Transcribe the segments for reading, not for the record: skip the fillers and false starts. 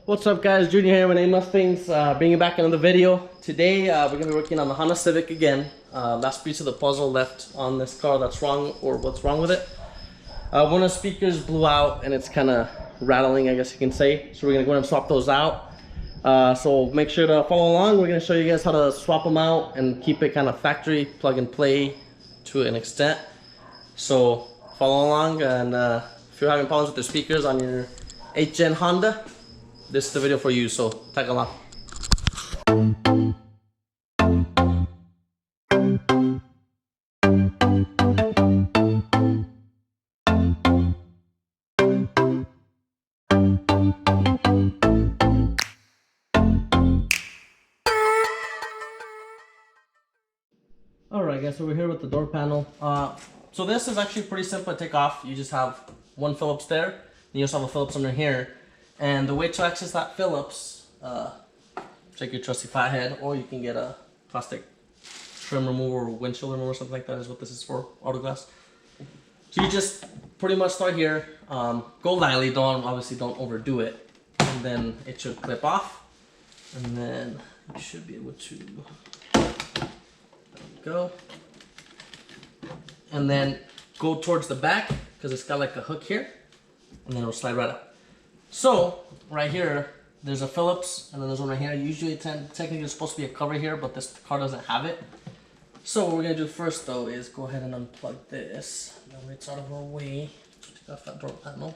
What's up guys, Junior here with A Mustangs, bringing back another video. Today we're going to be working on the Honda Civic again. Last piece of the puzzle left on this car that's wrong, or what's wrong with it. One of the speakers blew out and it's kind of rattling, I guess you can say. So we're going to go ahead and swap those out. So make sure to follow along. We're going to show you guys how to swap them out and keep it kind of factory plug and play to an extent. So follow along, and if you're having problems with the speakers on your 8th gen Honda, this is the video for you, so tag along. Alright guys, so we're here with the door panel. So this is actually pretty simple to take off. You just have one Phillips there, and you also have a Phillips under here. And the way to access that Phillips, take your trusty flathead, or you can get a plastic trim remover or windshield remover, something like that is what this is for, auto glass. So you just pretty much start here, go lightly, obviously don't overdo it, and then it should clip off, and then you should be able to, there we go, and then go towards the back, because it's got like a hook here, and then it'll slide right out. So, right here, there's a Phillips, and then there's one right here. Usually, technically, there's supposed to be a cover here, but this car doesn't have it. So, what we're going to do first, though, is go ahead and unplug this. That way it's out of our way. So take off that door panel.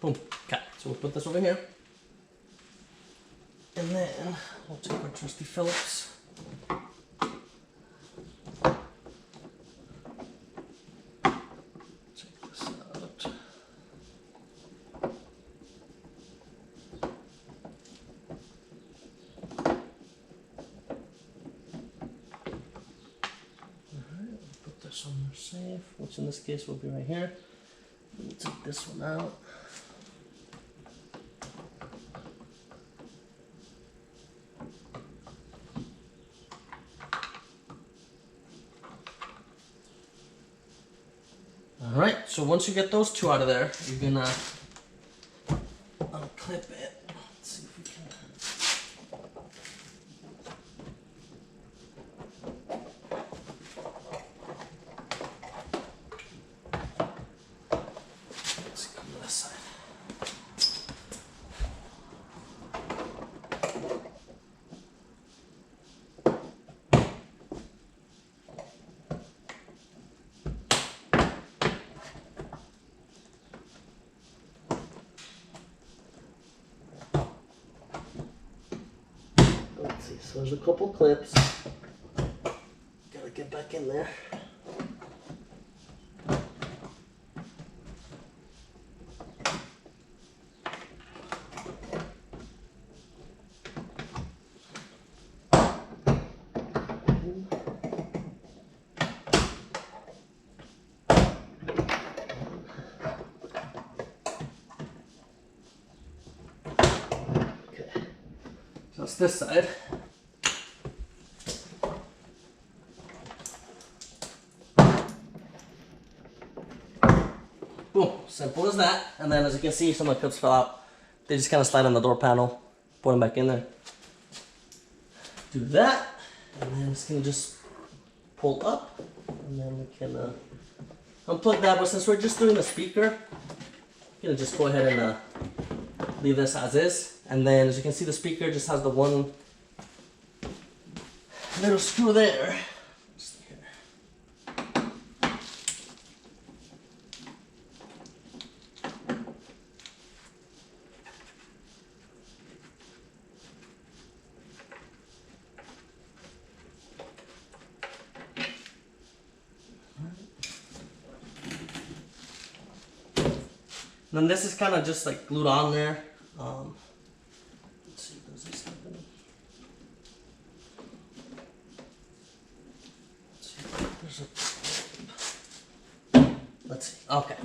Boom. Okay, so we'll put this over here. And then we'll take our trusty Phillips. Check this out. Alright, we'll put this on there safe, which in this case will be right here. We'll take this one out. Alright, so once you get those two out of there, you're gonna unclip it. Let's see if we can. Let's come to this side. So there's a couple clips. Gotta get back in there. Okay. So that's this side. Boom, simple as that. And then as you can see, some of the clips fell out. They just kind of slide on the door panel, put them back in there. Do that, and then it's gonna just pull up, and then we can unplug that. But since we're just doing the speaker, I'm gonna just go ahead and leave this as is. And then as you can see, the speaker just has the one little screw there. And then this is kind of just like glued on there. Let's see, does this happen? Let's see, let's see, okay.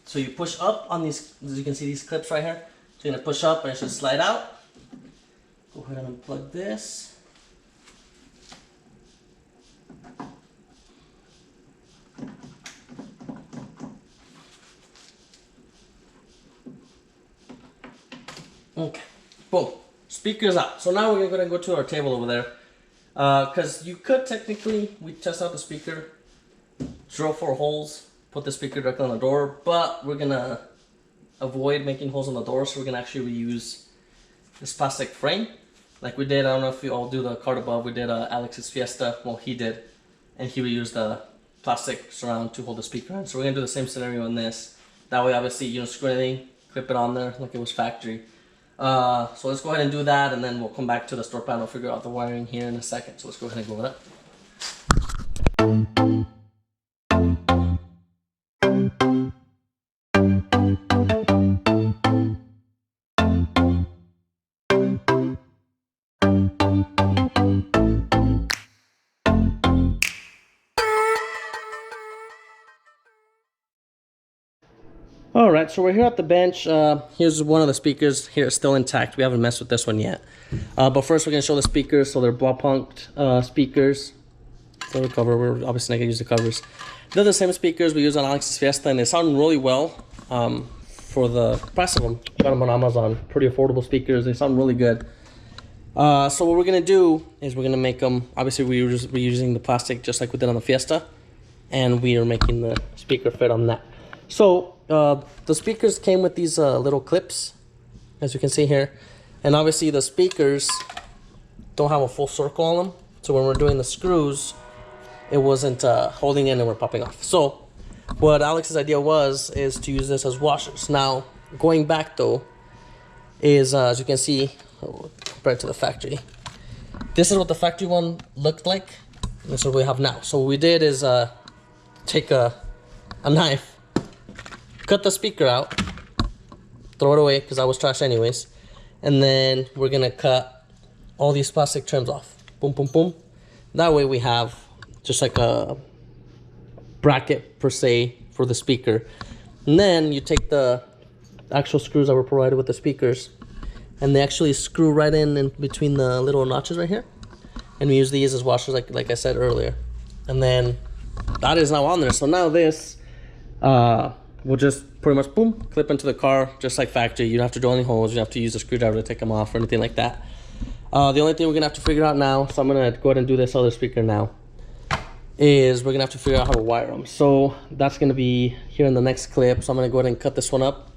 So you push up on these, as you can see these clips right here. So you're gonna push up and it should slide out. Go ahead and unplug this. boom, speakers out. So now we're gonna go to our table over there. Because you could technically, we test out the speaker, drill 4 holes, put the speaker directly on the door, but we're gonna avoid making holes on the door, so we're gonna actually reuse this plastic frame. Like we did, I don't know if you all do the card above, we did Alex's Fiesta, well he did, and he reused the plastic surround to hold the speaker in. So we're gonna do the same scenario in this. That way obviously you don't screw anything, clip it on there like it was factory. So let's go ahead and do that, and then we'll come back to the store panel, figure out the wiring here in a second. So let's go ahead and go with that. Alright, so we're here at the bench. Here's one of the speakers. Here it's still intact. We haven't messed with this one yet. But first we're going to show the speakers. So they're blow punked speakers. For the cover, we're obviously not going to use the covers. They're the same speakers we use on Alex's Fiesta, and they sound really well for the price of them. Got them on Amazon. Pretty affordable speakers. They sound really good. So what we're going to do is we're going to make them, obviously we're using the plastic just like we did on the Fiesta, and we are making the speaker fit on that. So the speakers came with these little clips, as you can see here, and obviously the speakers don't have a full circle on them, so when we're doing the screws it wasn't holding in and we're popping off. So what Alex's idea is to use this as washers. Now going back though is as you can see, compared to the factory, this is what the factory one looked like, and this is what we have now. So what we did is take a knife, cut the speaker out, throw it away because I was trash anyways, and then we're gonna cut all these plastic trims off. Boom, boom, boom. That way we have just like a bracket per se for the speaker. And then you take the actual screws that were provided with the speakers, and they actually screw right in between the little notches right here. And we use these as washers like I said earlier. And then that is now on there. So now this we'll just pretty much boom, clip into the car just like factory. You don't have to drill any holes, you don't have to use a screwdriver to take them off or anything like that. The only thing we're gonna have to figure out now, so I'm gonna go ahead and do this other speaker now, is we're gonna have to figure out how to wire them. So that's gonna be here in the next clip. So I'm gonna go ahead and cut this one up,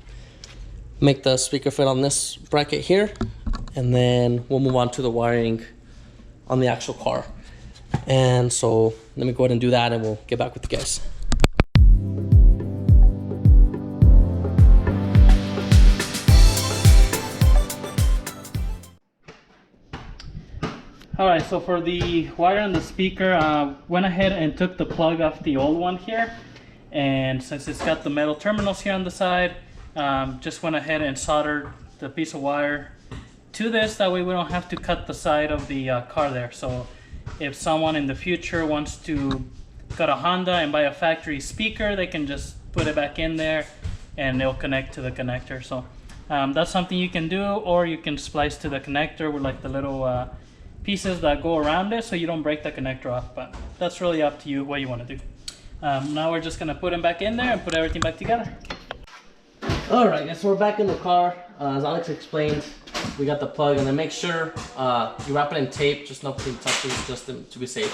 make the speaker fit on this bracket here, and then we'll move on to the wiring on the actual car. And so let me go ahead and do that and we'll get back with you guys. Alright, so for the wire and the speaker, went ahead and took the plug off the old one here, and since it's got the metal terminals here on the side, just went ahead and soldered the piece of wire to this. That way we don't have to cut the side of the car there. So if someone in the future wants to got a Honda and buy a factory speaker, they can just put it back in there and it'll connect to the connector. So that's something you can do, or you can splice to the connector with like the little pieces that go around it so you don't break the connector off. But that's really up to you what you want to do. Now we're just gonna put them back in there and put everything back together. Alright guys, so we're back in the car. As Alex explained, we got the plug, and then make sure you wrap it in tape, just nothing touches, just to be safe.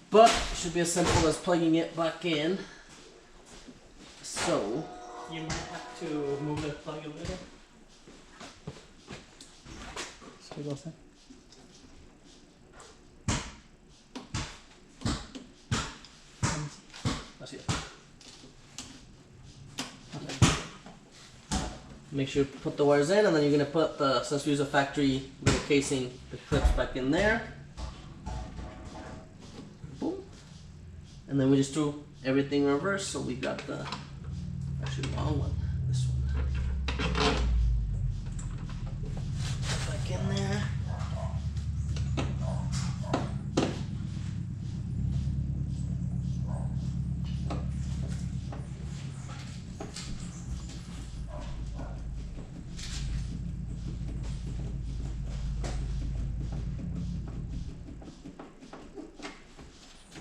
But it should be as simple as plugging it back in. So You might have to move the plug a little. So we go there. that's it. Okay. Make sure you put the wires in, and then you're gonna put the, since we use a factory little casing, the clips back in there. Boom. And then we just do everything reverse, so we got the actually wrong one. This one. Back in there.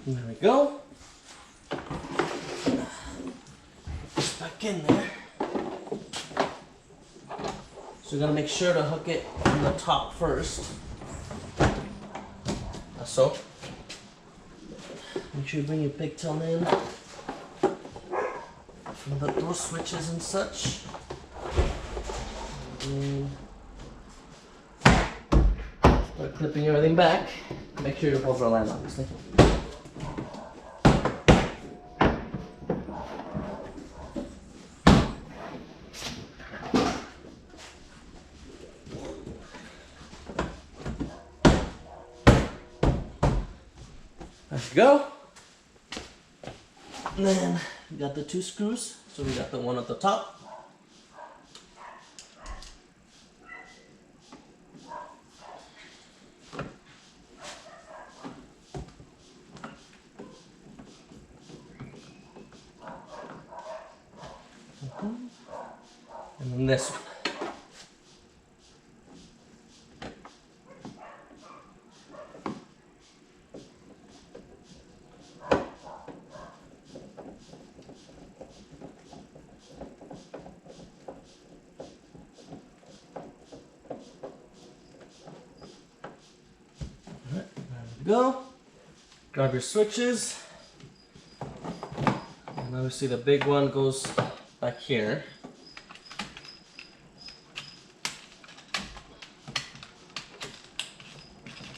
There we go. Just back in there. So you're gonna make sure to hook it on the top first. Like so. Make sure you bring your pigtail in. And those switches and such. And start clipping everything back. Make sure your holes are aligned, obviously. There you go. And then we got the 2 screws. So we got the one at the top. And then this one. Go. Grab your switches. And obviously the big one goes back here.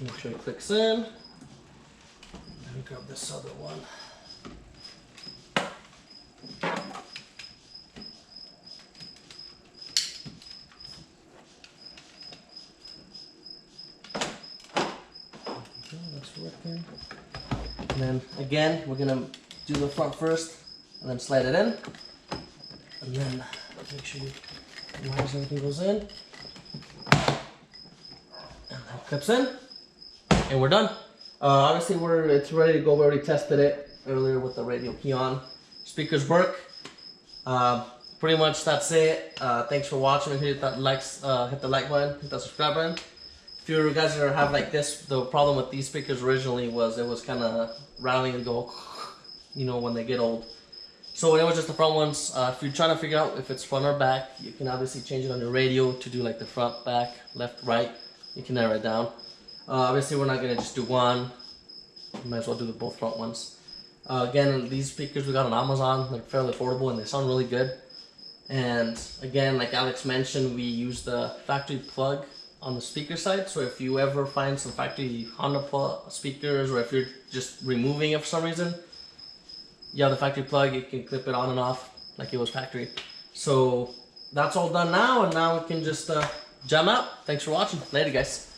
Make sure it clicks in. Let me grab this other one. That's working. And then again, we're gonna do the front first, and then slide it in, and then make sure you wires, everything goes in, and that clips in, and we're done. Obviously, it's ready to go. We already tested it earlier with the radio key on. Speakers work. Pretty much that's it. Thanks for watching. Make sure you hit that hit the like button, hit that subscribe button. If you guys ever have like this, the problem with these speakers originally was it was kind of rattling and go, you know, when they get old. So it was just the front ones. If you're trying to figure out if it's front or back, you can obviously change it on your radio to do like the front, back, left, right. You can narrow it down. Obviously, we're not gonna just do one. You might as well do the both front ones. Again, these speakers we got on Amazon. They're fairly affordable and they sound really good. And again, like Alex mentioned, we use the factory plug on the speaker side. So if you ever find some factory Honda speakers, or if you're just removing it for some reason, you have the factory plug, you can clip it on and off like it was factory. So that's all done now, and now we can just jam out. Thanks for watching. Later, guys.